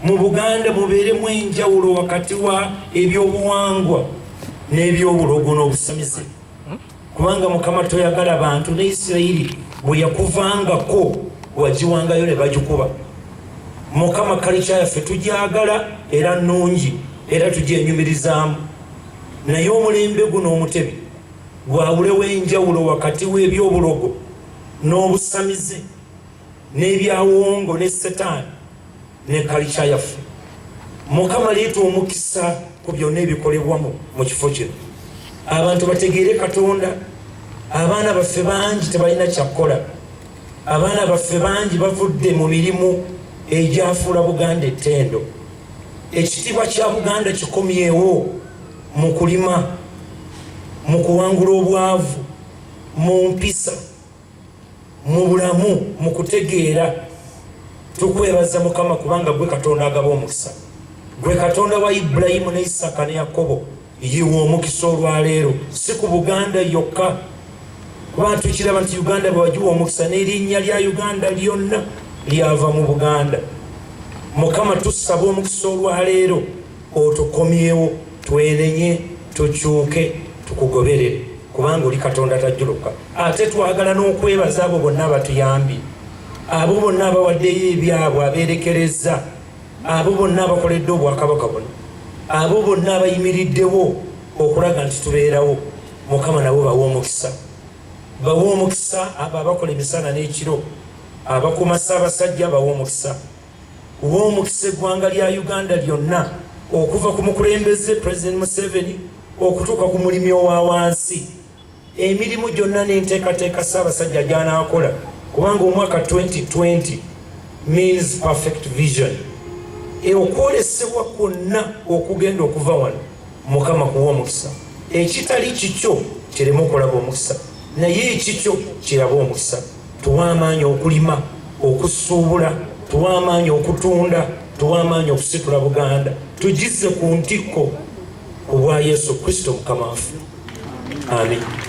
mu Buganda mubeeremu enjawulo wakati wa ebyobuwangwa n'ebyobulogo n'obusamize, kubanga Mukama toyagala bantu ne Isirayiri bwe yakuvangako wagiwangayo ne bagikuba. Mukama kalicha yaffe tugyagala era nnungi era tugyenyumirizaamu, naye omulembe guno omutebi gwawulewo enjawulo wakati w'ebyobulogo n'obusamize n'ebyawongo ne Setaani ne kalicha yaffe. Mukama leeta omukisa ku byonna ebikolebwa mu kifo kino, abantu bategeere Katonda. Abaana baffe bangi tebalina kyakukola, abaana baffe bangi bavudde mu mirimu egyafuula Buganda ettendo. Ekitiibwa kya Buganda kikomyewo mu kulima, mu kuwangula obwavu, mu mpisa, mu bulamu, mu kutegeera. Tukwebaza Mukama kubanga gwe Katonda agaba omukisa, gwe Katonda wa Ibulayimu ne Isaka ne Yakobo. Yiwa omukisa olwaleero, si ku Buganda yokka, kuba tukiraba nti Uganda bwe wagiwa omukisa n'erinnya lya Uganda lyonna lyava mu Buganda. Mukama tusaba omukisa olwaleero otukomyewo, twenenye, tukyuke, tukugoberere, kubanga oli Katonda tajjuluka. Ate twagala n'okwebaza abo bonna abatuyambye, abo bonna abawaddeyo ebyabwe abeerekereza, abo bonna abakoledde obwakabaka buno, abo bonna abayimiriddewo okulaga nti tubeerawo. Mukama nabo bawa omukisa, bawa omukisa abo abakola emisana n'ekiro, abakuuma Ssaabasajja bawa omukisa, wa omukisa eggwanga lya Uganda lyonna, okuva ku mukulembeze President Museveni okutuuka ku mulimi owa wansi. Emirimu gyonna n'enteekateeka Ssaabasajja gy'anaakola, kubanga omwaka 2020 means perfect vision. Okwolesebwa kwonna okugenda okuva wano, Mukama kuwa omukisa. Ekitali kikyo kireme okulaba omukisa, naye ekikyo kiraba omukisa. Tuwa amaanyi okulima, okusuubula, tuwa amaanyi okutunda, tuwa amaanyi okusitula Buganda, tugizze ku ntikko ku bwa Yesu Kristo Mukama waffe. Amen.